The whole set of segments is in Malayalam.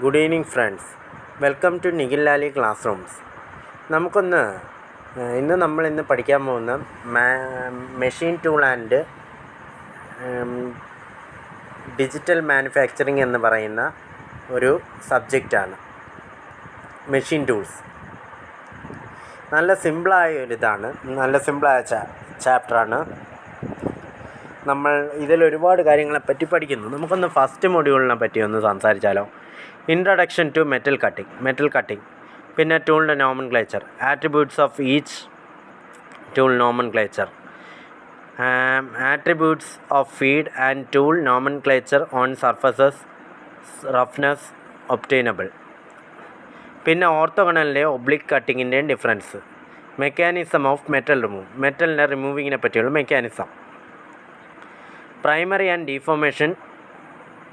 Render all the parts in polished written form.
Good evening friends, welcome to Nikhil Lali class rooms. ഇന്ന് പഠിക്കാൻ പോകുന്ന machine tool and digital manufacturing എന്ന് പറയുന്ന ഒരു സബ്ജക്റ്റാണ് മെഷീൻ ടൂൾസ്. നല്ല സിമ്പിളായ ചാപ്റ്ററാണ്. നമ്മൾ ഇതിൽ ഒരുപാട് കാര്യങ്ങളെപ്പറ്റി പഠിക്കുന്നു. നമുക്കൊന്ന് ഫസ്റ്റ് മൊഡ്യൂളിനെ പറ്റി ഒന്ന് സംസാരിച്ചാലോ. ഇൻട്രൊഡക്ഷൻ ടു മെറ്റൽ കട്ടിംഗ്, പിന്നെ ടൂളിൻ്റെ nomenclature, attributes of each tool nomenclature, attributes of feed and tool nomenclature on surfaces, roughness obtainable, പിന്നെ ഓർത്തോഗണലിൻ്റെയും ഒബ്ലിക് കട്ടിങ്ങിൻ്റെയും ഡിഫറൻസ്, മെക്കാനിസം ഓഫ് മെറ്റലിൻ്റെ റിമൂവിങ്ങിനെ പറ്റിയുള്ള mechanism, primary and deformation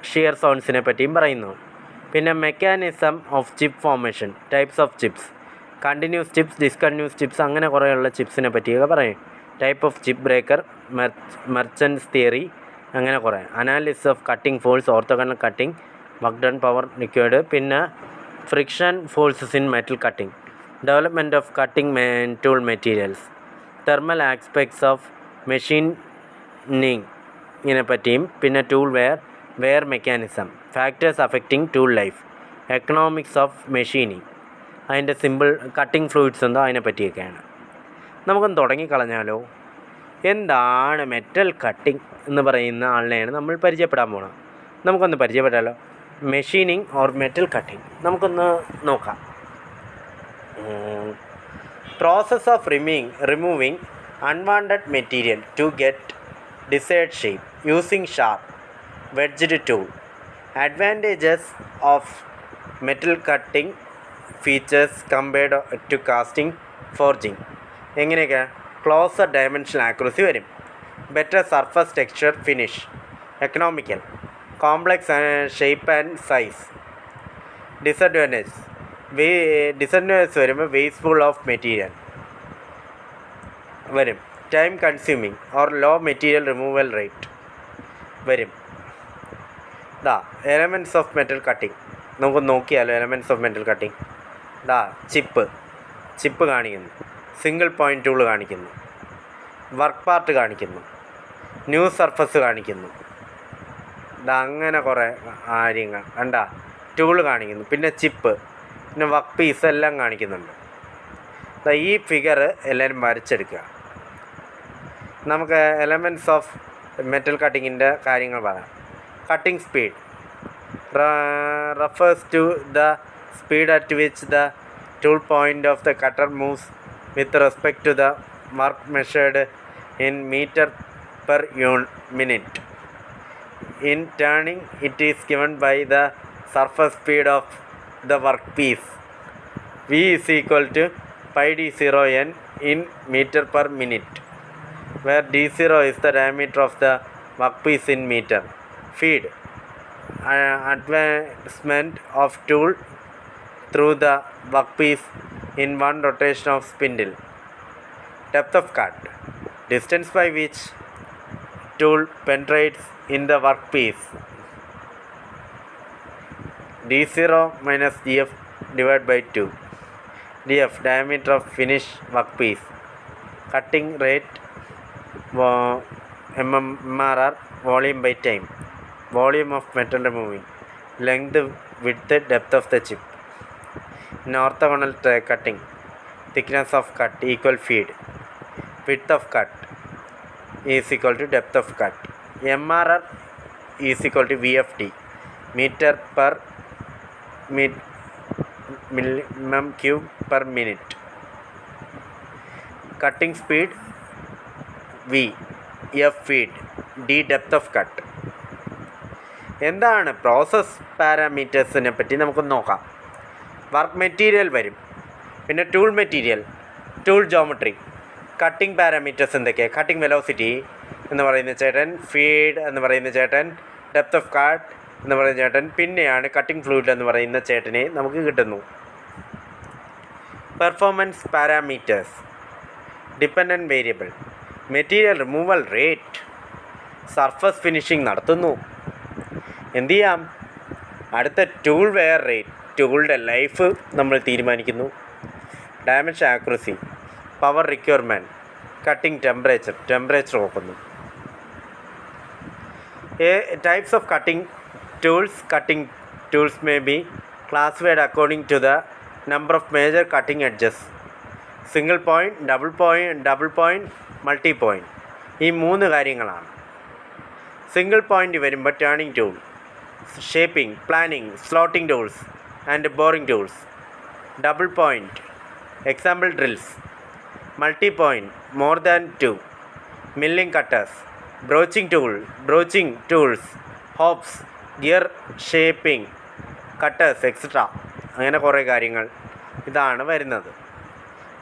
shear സോൺസിനെ പറ്റിയും പറയുന്നു. പിന്നെ mechanism of chip formation, types of chips, continuous chips, discontinuous chips, അങ്ങനെ കുറേയുള്ള ചിപ്സിനെ പറ്റിയൊക്കെ പറയും. Type of chip breaker, Merchant's theory, അങ്ങനെ കുറേ. Analysis of cutting force, orthogonal cutting, work done, power required, പിന്നെ friction forces in metal cutting, development of cutting tool materials, thermal aspects of machining ഇതിനെ പറ്റിയും, പിന്നെ tool wear mechanism, factors affecting tool life, economics of machining, അതിൻ്റെ സിമ്പിൾ കട്ടിംഗ് ഫ്ലൂയിഡ്സ് എന്തോ അതിനെ പറ്റിയൊക്കെയാണ്. നമുക്കൊന്ന് തുടങ്ങിക്കളഞ്ഞാലോ. എന്താണ് മെറ്റൽ കട്ടിംഗ് എന്ന് പറയുന്ന ആളിനെയാണ് നമ്മൾ പരിചയപ്പെടാൻ പോകുന്നത്. നമുക്കൊന്ന് പരിചയപ്പെട്ടാലോ. മെഷീനിങ് ഓർ മെറ്റൽ കട്ടിംഗ് നമുക്കൊന്ന് നോക്കാം. Process of removing unwanted material to get desired shape using sharp wedged tool. Advantages of metal cutting features compared to casting, forging. എങ്ങനെയൊക്കെ? ക്ലോസർ ഡയമെൻഷണൽ ആക്യുറസി വരും, better surface texture finish, economical, complex shape and size. Disadvantage വരുമ്പോൾ വേസ്റ്റ്ഫുൾ ഓഫ് മെറ്റീരിയൽ വരും, time consuming or low material removal rate വരും. എലമെൻറ്റ്സ് ഓഫ് മെറ്റൽ കട്ടിംഗ് നമുക്ക് നോക്കിയാലോ. Elements of metal cutting chip കാണിക്കുന്നു, സിംഗിൾ പോയിൻ്റ് ടൂൾ കാണിക്കുന്നു, വർക്ക് പാർട്ട് കാണിക്കുന്നു, ന്യൂ സർഫസ് കാണിക്കുന്നു, അങ്ങനെ കുറേ കാര്യങ്ങൾ ടൂള് കാണിക്കുന്നു, പിന്നെ ചിപ്പ്, പിന്നെ വർക്ക് പീസ് എല്ലാം കാണിക്കുന്നുണ്ട്. ഈ ഫിഗർ എല്ലാവരും വരച്ചെടുക്കുക. നമുക്ക് എലമെൻറ്റ്സ് ഓഫ് മെറ്റൽ കട്ടിങ്ങിൻ്റെ കാര്യങ്ങൾ പറയാം. Cutting speed refers to the speed at which the tool point of the cutter moves with respect to the work measured in metre per minute. In turning it is given by the surface speed of the work piece. V is equal to pi d0 n in meter per minute, where d0 is the diameter of the workpiece in meter. Feed advancement of tool through the workpiece in one rotation of spindle. Depth of cut, distance by which tool penetrates in the workpiece. d0 minus df divided by 2. df diameter of finished workpiece. Cutting rate MMR volume by time, volume of metal removing, length, width, depth of the chip. In orthogonal cutting, thickness of cut equal feed, width of cut is equal to depth of cut. MRR is equal to VFD, meter per millimeter cube per minute. Cutting speed V, F feed, D depth of cut. എന്താണ് പ്രോസസ് പാരാമീറ്റേഴ്സിനെ പറ്റി നമുക്കൊന്ന് നോക്കാം. വർക്ക് മെറ്റീരിയൽ വരും, പിന്നെ tool material, tool geometry, cutting parameters എന്തൊക്കെയാണ്? കട്ടിംഗ് വെലോസിറ്റി എന്ന് പറയുന്ന ചേട്ടൻ, ഫീഡ് എന്ന് പറയുന്ന ചേട്ടൻ, ഡെപ്ത് ഓഫ് കട്ട് എന്ന് പറയുന്ന ചേട്ടൻ, പിന്നെയാണ് കട്ടിംഗ് ഫ്ലൂയിഡ് എന്ന് പറയുന്ന ചേട്ടനെ നമുക്ക് കിട്ടുന്നു. Performance parameters, dependent variable, material removal rate, surface finishing നടത്തുന്നു. എന്തു ചെയ്യാം? അടുത്ത ടൂൾ വെയർ റേറ്റ്, ടൂളിൻ്റെ ലൈഫ് നമ്മൾ തീരുമാനിക്കുന്നു. Dimension accuracy, power requirement, cutting temperature നോക്കുന്നു. Types of cutting tools may be classified according to the number of major cutting edges: single point, double point, multi point. ഈ 3 കാര്യങ്ങളാണ്. സിംഗിൾ പോയിൻ്റ് വരുമ്പോൾ turning tool, shaping, planing, slotting tools and boring tools. Double point example drills. Multi point more than 2, milling cutters. Broaching tools, hobs, gear shaping, cutters etcetera. അങ്ങനെ കുറേ കാര്യങ്ങൾ ഇതാണ് വരുന്നത്.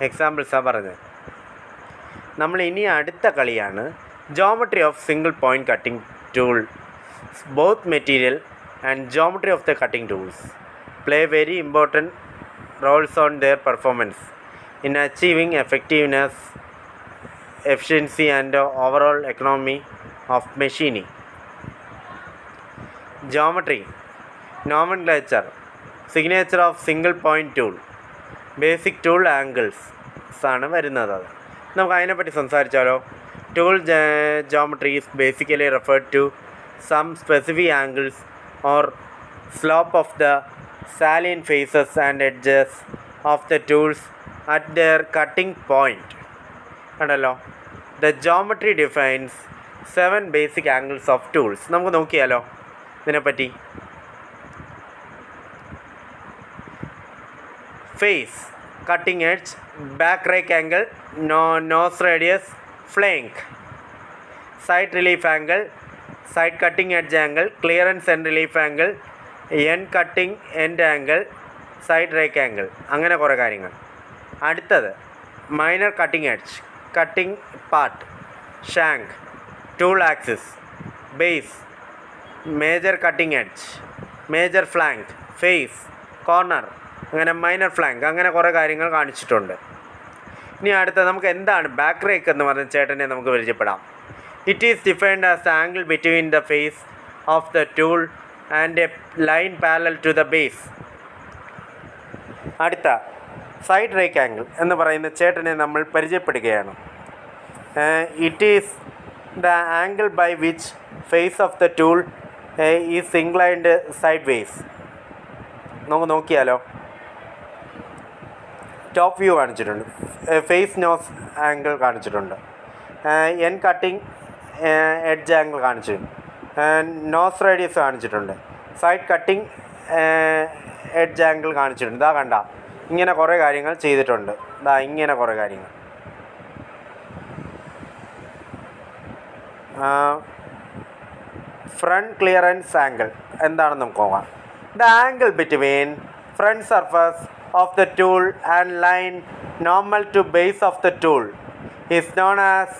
എക്സാമ്പിൾസാണ് പറഞ്ഞത്. നമ്മൾ ഇനി അടുത്ത കളിയാണ് geometry of single point cutting tool. Both material and geometry of the cutting tools play very important roles on their performance in achieving effectiveness, efficiency and overall economy of machining. Geometry, nomenclature, signature of single point tool, basic tool angles ആണ് വരുന്നത്. നമുക്ക് അതിനെപ്പറ്റി സംസാരിച്ചാലോ. Tool geometry is basically referred to some specific angles or slope of the salient faces and edges of the tools at their cutting point. കണ്ടല്ലോ. The geometry defines 7 basic angles of tools. നമുക്ക് നോക്കിയാലോ ഇതിനെപ്പറ്റി. Face, cutting edge, back rake angle, nose radius, flank. Side relief angle, side cutting edge angle, clearance and relief angle, end cutting end angle, side rake angle. അങ്ങനെ കുറേ കാര്യങ്ങൾ. അടുത്തത് minor cutting edge, cutting part, shank, tool axis, base, major cutting edge, major flank, face, corner, അങ്ങനെ മൈനർ ഫ്ലാങ്ക്, അങ്ങനെ കുറേ കാര്യങ്ങൾ കാണിച്ചിട്ടുണ്ട്. ഇനി അടുത്ത നമുക്ക് എന്താണ് ബാക്ക് റേക്ക് എന്ന് പറഞ്ഞ ചേട്ടനെ നമുക്ക് പരിചയപ്പെടാം. It is defined as the angle between the face of the tool and a line parallel to the base. അടുത്ത സൈഡ് റേക്ക് ആംഗിൾ എന്ന് പറയുന്ന ചേട്ടനെ നമ്മൾ പരിചയപ്പെടുകയാണ്. It is the angle by which face of the tool is inclined sideways. നമുക്ക് നോക്കിയാലോ. ടോപ്പ് വ്യൂ കാണിച്ചിട്ടുണ്ട്, ഫേസ് നോസ് ആംഗിൾ കാണിച്ചിട്ടുണ്ട്, എൻ കട്ടിംഗ് എഡ്ജ് ആംഗിൾ കാണിച്ചിട്ടുണ്ട്, നോസ് റേഡിയസ് കാണിച്ചിട്ടുണ്ട്, സൈഡ് കട്ടിംഗ് എഡ്ജ് ആംഗിൾ കാണിച്ചിട്ടുണ്ട്. ഇതാ കണ്ട, ഇങ്ങനെ കുറേ കാര്യങ്ങൾ ചെയ്തിട്ടുണ്ട്. ഇങ്ങനെ കുറേ കാര്യങ്ങൾ. ഫ്രണ്ട് ക്ലിയറൻസ് ആംഗിൾ എന്താണെന്ന് നമുക്ക് നോക്കാം. The angle between front surface of the tool and line normal to base of the tool is known as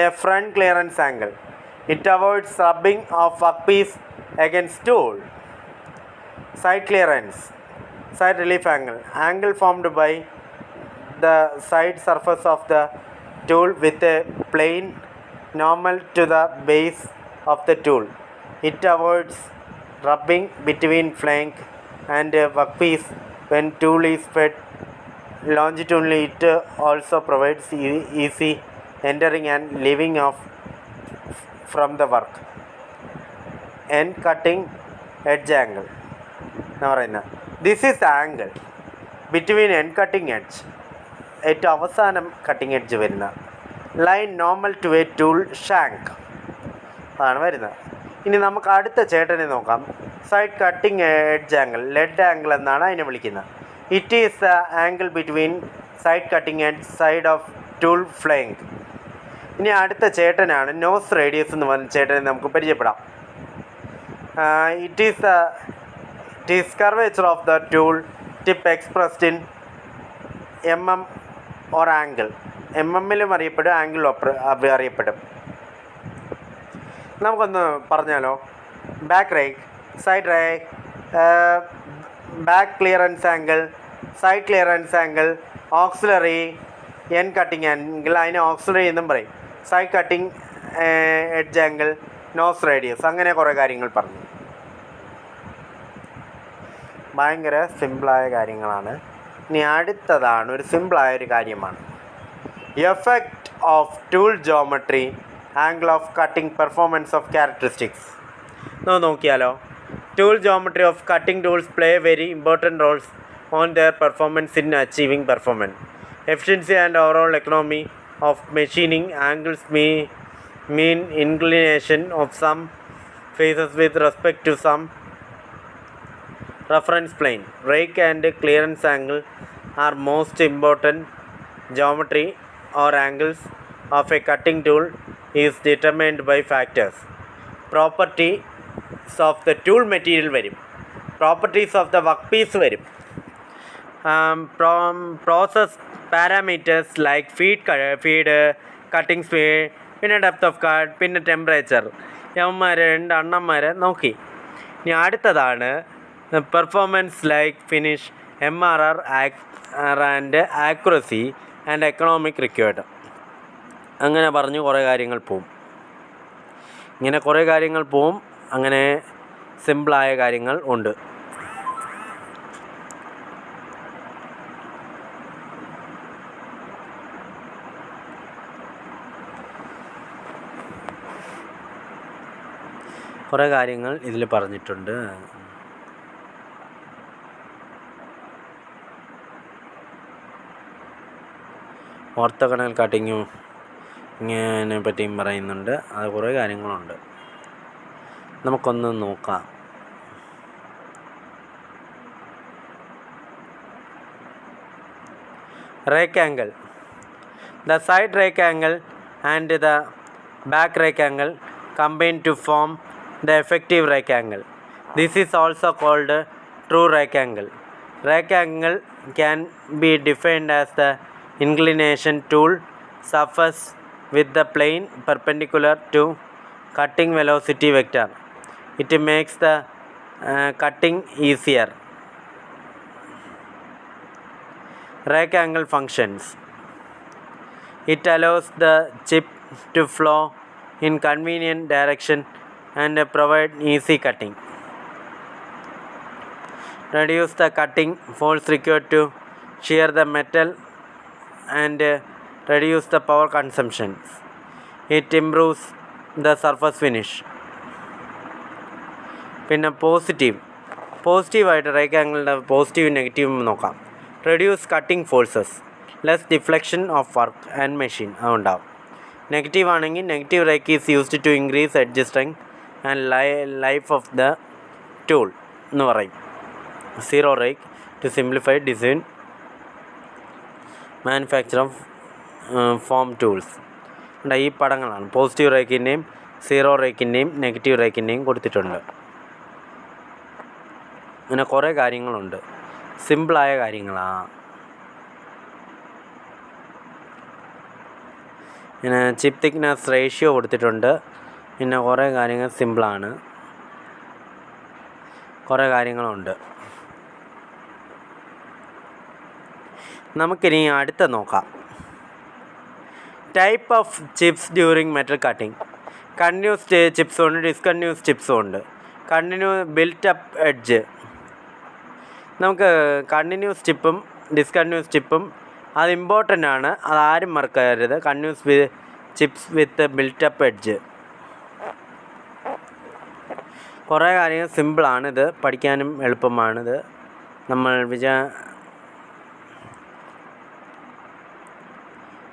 a front clearance angle. It avoids rubbing of work piece against tool. Side clearance, side relief angle formed by the side surface of the tool with a plane normal to the base of the tool. It avoids rubbing between flank and workpiece when tool is fed longitudinally. It also provides easy entering and leaving of from the work. End cutting edge angle എന്ന് പറയുന്നത്. This is angle between end cutting edge, ഏറ്റവും അവസാനം കട്ടിംഗ് എഡ്ജ് വരുന്ന line normal to a tool shank അതാണ് വരുന്നത്. ഇനി നമുക്ക് അടുത്ത ചേട്ടനെ നോക്കാം. Side cutting edge angle, lead angle എന്നാണ് അതിനെ വിളിക്കുന്നത്. It is the angle between side cutting edge side of tool flank. ഇനി അടുത്ത ചേട്ടനാണ് നോസ് റേഡിയസ് എന്ന് പറഞ്ഞ ചേട്ടനെ നമുക്ക് പരിചയപ്പെടാം. It is curvature of the tool tip expressed in mm or angle. mmലും അറിയപ്പെടും, ആംഗിളും അറിയപ്പെടും. നമുക്കൊന്ന് പറഞ്ഞാലോ. Back rake, side rake, back clearance angle, side clearance angle, auxiliary, end cutting angle, അതിനെ ഓക്സിലറി എന്നും പറയും. Side cutting edge angle, nose radius, അങ്ങനെ കുറേ കാര്യങ്ങൾ പറഞ്ഞു. ഭയങ്കര സിമ്പിളായ കാര്യങ്ങളാണ്. ഇനി അടുത്തതാണ് ഒരു സിമ്പിളായൊരു കാര്യമാണ്. Effect of tool geometry, angle of cutting, performance of characteristics. നോക്കിയാലോ. Tool geometry of cutting tools play very important roles on their performance in achieving performance. Efficiency and overall economy of machining. Angles mean inclination of some faces with respect to some reference plane. Rake and clearance angle are most important geometry or angles of a cutting tool is determined by factors. Properties of the tool material varum. Properties of the workpiece varum. Process parameters like feed, cutting speed, പിന്നെ ഡെപ്ത് ഓഫ് കട്ട്, പിന്നെ ടെമ്പറേച്ചർ. യവന്മാരെ രണ്ട് അണ്ണന്മാരെ നോക്കി. ഇനി അടുത്തതാണ് performance like finish, MRR and accuracy and economic required. അങ്ങനെ പറഞ്ഞ് കുറേ കാര്യങ്ങൾ പോവും. ഇങ്ങനെ കുറേ കാര്യങ്ങൾ പോവും. അങ്ങനെ സിമ്പിളായ കാര്യങ്ങൾ ഉണ്ട്. കുറേ കാര്യങ്ങൾ ഇതിൽ പറഞ്ഞിട്ടുണ്ട്. ഓർത്തോഗണൽ കട്ടിങ്ങും ഇങ്ങനെ പറ്റിയും പറയുന്നുണ്ട്. അത് കുറേ കാര്യങ്ങളുണ്ട്. നമുക്കൊന്ന് നോക്കാം. Rake angle. The side rake angle and the back rake angle combine to form the effective rake angle. This is also called true rake angle. Rake angle can be defined as the inclination tool surface with the plane perpendicular to cutting velocity vector. It makes the cutting easier. Rake angle functions. It allows the chip to flow in convenient direction and provide easy cutting. Reduce the cutting force required to shear the metal and reduce the power consumption. It improves the surface finish. പിന്നെ പോസിറ്റീവായിട്ട് റേക്ക് ആംഗിളിൻ്റെ പോസിറ്റീവ് നെഗറ്റീവും നോക്കാം. Reduce cutting forces, less deflection of work and machine അതുണ്ടാവും. നെഗറ്റീവ് ആണെങ്കിൽ negative rake is used to increase edge strength and life of the tool എന്ന് പറയും. Zero rake to simplify design manufacture of form tools. ഈ പടങ്ങളാണ് പോസിറ്റീവ് റേക്കിൻ്റെയും സീറോ റേക്കിൻ്റെയും നെഗറ്റീവ് റേക്കിൻ്റെയും കൊടുത്തിട്ടുണ്ട്. അങ്ങനെ കുറേ കാര്യങ്ങളുണ്ട്, സിമ്പിളായ കാര്യങ്ങളാണ്. പിന്നെ ചിപ്പ് തിക്നെസ് റേഷ്യോ കൊടുത്തിട്ടുണ്ട്. പിന്നെ കുറേ കാര്യങ്ങൾ സിമ്പിളാണ്, കുറേ കാര്യങ്ങളുണ്ട്. നമുക്കിനി അടുത്ത നോക്കാം. Type of chips during metal cutting. Continuous ചിപ്സും ഉണ്ട്, ഡിസ്കണ്ടിന്യൂസ് ചിപ്സും ഉണ്ട്. Built up edge. നമുക്ക് കണ്ടിന്യൂസ് ചിപ്പും ഡിസ്കണ്ടിന്യൂസ് ചിപ്പും അത് ഇമ്പോർട്ടൻ്റ് ആണ്, അതാരും മറക്കരുത്. Continuous chips with built up edge. കുറേ കാര്യങ്ങൾ സിമ്പിളാണ്, ഇത് പഠിക്കാനും എളുപ്പമാണിത്. നമ്മൾ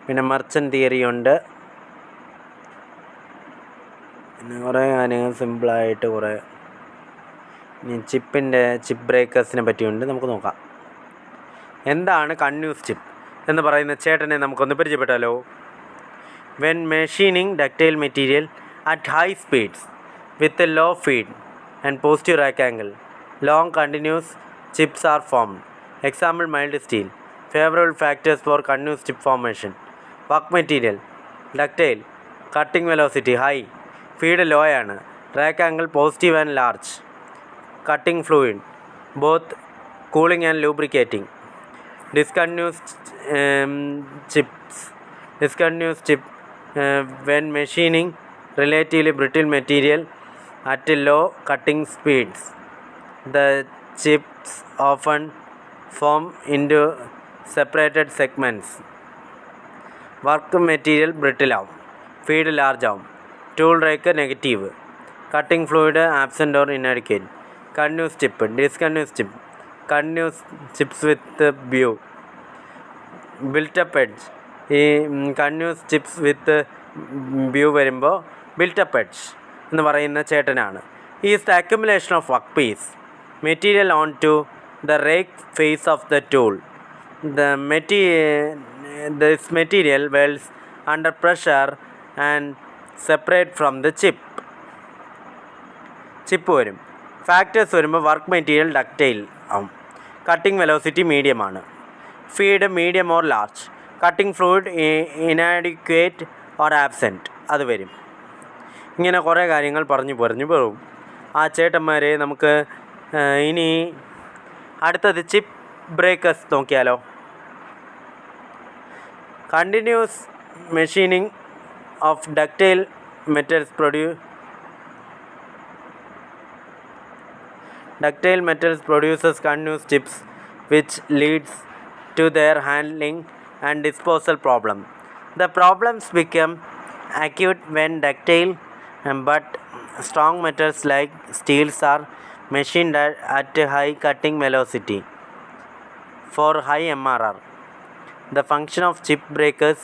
പിന്നെ മെർച്ചൻ്റ് തിയറി ഉണ്ട്. പിന്നെ കുറേ കാര്യങ്ങൾ സിമ്പിളായിട്ട് കുറേ. ചിപ്പ് ബ്രേക്കേഴ്സിനെ പറ്റിയുണ്ട്, നമുക്ക് നോക്കാം. എന്താണ് കണ്ടിന്യൂസ് ചിപ്പ് എന്ന് പറയുന്ന ചേട്ടനെ നമുക്കൊന്ന് പരിചയപ്പെട്ടാലോ. When machining ductile material at high speeds with a low feed and positive rake angle, long continuous chips are formed. Example mild steel. Favourable factors for continuous chip formation. Work material ductile, cutting velocity high, feed low ആണ്, rake angle positive and large, cutting fluid both cooling and lubricating. Discontinuous chip when machining relatively brittle material at low cutting speeds. The chips often form into separated segments. Work material ബ്രിട്ടിലാവും, ഫീഡ് ലാർജ് ആവും, tool rake negative, cutting fluid absent or inadequate, continuous chip, discontinuous chip, continuous chips with BUE, built up edge. ഈ കണ്ടിന്യൂസ് ചിപ്സ് വിത്ത് ബ്യൂ വരുമ്പോൾ ബിൽട്ടപ്പ് എഡ്ജ് എന്ന് പറയുന്ന ചേട്ടനാണ്. Is the accumulation of work piece material on to the rake face of the tool. This material welds under pressure and separate from the chip. Chip വരും. ഫാക്ടേഴ്സ് വരുമ്പോൾ വർക്ക് മെറ്റീരിയൽ ഡക്റ്റൈൽ ആവും, കട്ടിംഗ് വെലോസിറ്റി മീഡിയം ആണ്, feed medium or large, cutting fluid inadequate or absent അത് വരും. ഇങ്ങനെ കുറേ കാര്യങ്ങൾ പറഞ്ഞു പോകും ആ ചേട്ടന്മാരെ. നമുക്ക് ഇനി അടുത്തത് ചിപ്പ് ബ്രേക്കേഴ്സ് നോക്കിയാലോ. Continuous machining of ductile metals produces continuous chips, which leads to their handling and disposal problem. The problems become acute when ductile but strong metals like steels are machined at high cutting velocity for high MRR. The function of chip breakers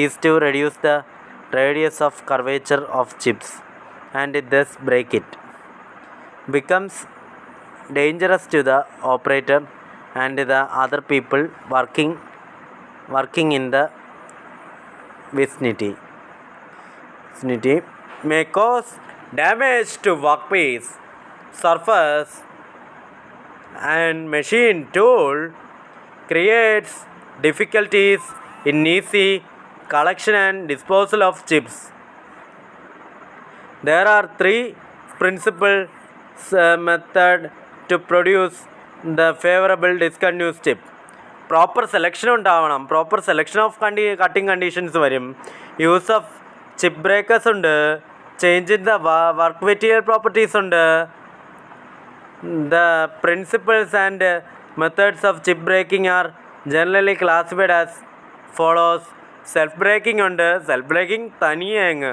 is to reduce the radius of curvature of chips and thus break it. Becomes dangerous to the operator and the other people working in the vicinity. May cause damage to workpiece, surface and machine tool, creates difficulties in easy collection and disposal of chips. There are three principal methods to produce the favorable discontinuous chip. Proper selection ഉണ്ടാവണം. Proper selection of cutting conditions വരും. Use of chip breakers ഉണ്ട്. Change in the work material properties ഉണ്ട്. The principles and methods of chip breaking are generally classified as follows. Self breaking ഉണ്ട്, സെൽഫ് ബ്രേക്കിംഗ് തനിയെ അങ്ങ്,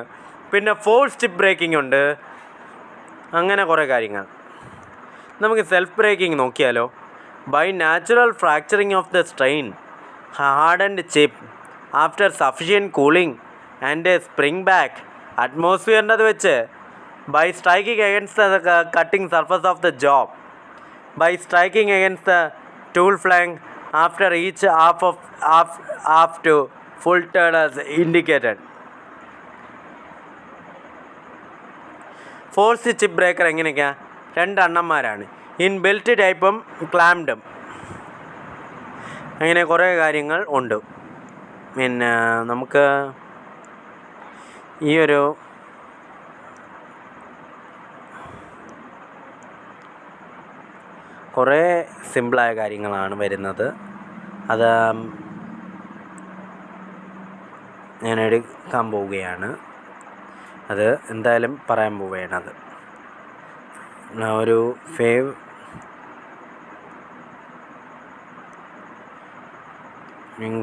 പിന്നെ ഫോഴ്സ് ചിപ്പ് ബ്രേക്കിംഗ് ഉണ്ട്, അങ്ങനെ കുറേ കാര്യങ്ങൾ. നമുക്ക് സെൽഫ് ബ്രേക്കിംഗ് നോക്കിയാലോ. By natural fracturing of the strain hardened chip after sufficient cooling and spring back അറ്റ്മോസ്ഫിയറിൻ്റെ അത് വെച്ച്, by striking against the cutting surface of the job, by striking against the tool flank after each half to full turn as indicated. Force chip breaker എങ്ങനെയൊക്കെയാണ്? രണ്ടെണ്ണന്മാരാണ്, ഇൻബിൽറ്റ് ടൈപ്പും ക്ലാംഡും. അങ്ങനെ കുറേ കാര്യങ്ങൾ ഉണ്ട്. പിന്നെ നമുക്ക് ഈ ഒരു കുറേ സിമ്പിളായ കാര്യങ്ങളാണ് വരുന്നത്. അത് ഞാൻ എടുക്കാൻ പോവുകയാണ്. അത് എന്തായാലും പറയാൻ പോവുകയാണ്. അത് ഒരു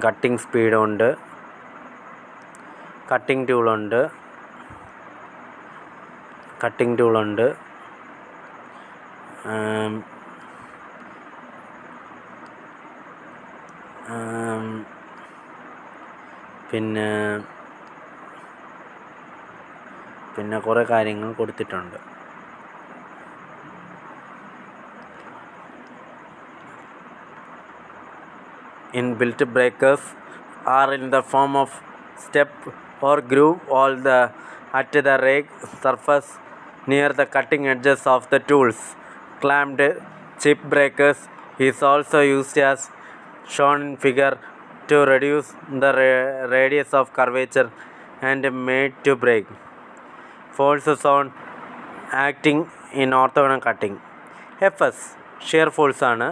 കട്ടിങ് സ്പീഡുണ്ട്, കട്ടിങ് ടൂളുണ്ട്, പിന്നെ കുറേ കാര്യങ്ങൾ കൊടുത്തിട്ടുണ്ട്. Inbuilt breakers are in the form of step or groove at the rake surface near the cutting edges of the tools. Clamped chip breakers is also used as shown in figure to reduce the radius of curvature and made to break. Force zone acting in orthogonal cutting. Fs shear force ആണ്.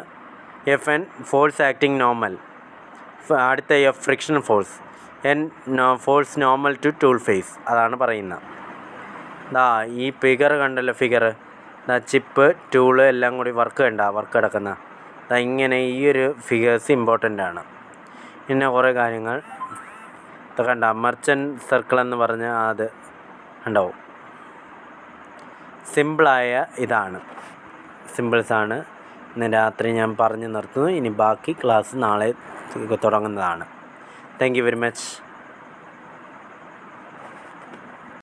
Fn force acting normal. അടുത്ത F friction force. N force normal to tool face. അതാണ് പറയുന്നത്. ഈ ഫിഗർ കണ്ടല്ലോ, ചിപ്പ് ടൂള് എല്ലാം കൂടി വർക്ക് കിടക്കുന്ന ഇങ്ങനെ ഈ ഒരു ഫിഗേഴ്സ് ഇമ്പോർട്ടൻ്റ് ആണ്. പിന്നെ കുറേ കാര്യങ്ങൾ കണ്ട മർച്ചൻ്റ് സർക്കിൾ എന്ന് പറഞ്ഞ അത് ഉണ്ടാവും. സിമ്പിളായ ഇതാണ് സിമ്പിൾസാണ്. ഇന്ന് രാത്രി ഞാൻ പറഞ്ഞു നിർത്തുന്നു. ഇനി ബാക്കി ക്ലാസ് നാളെ തുടങ്ങുന്നതാണ്. Thank you very much.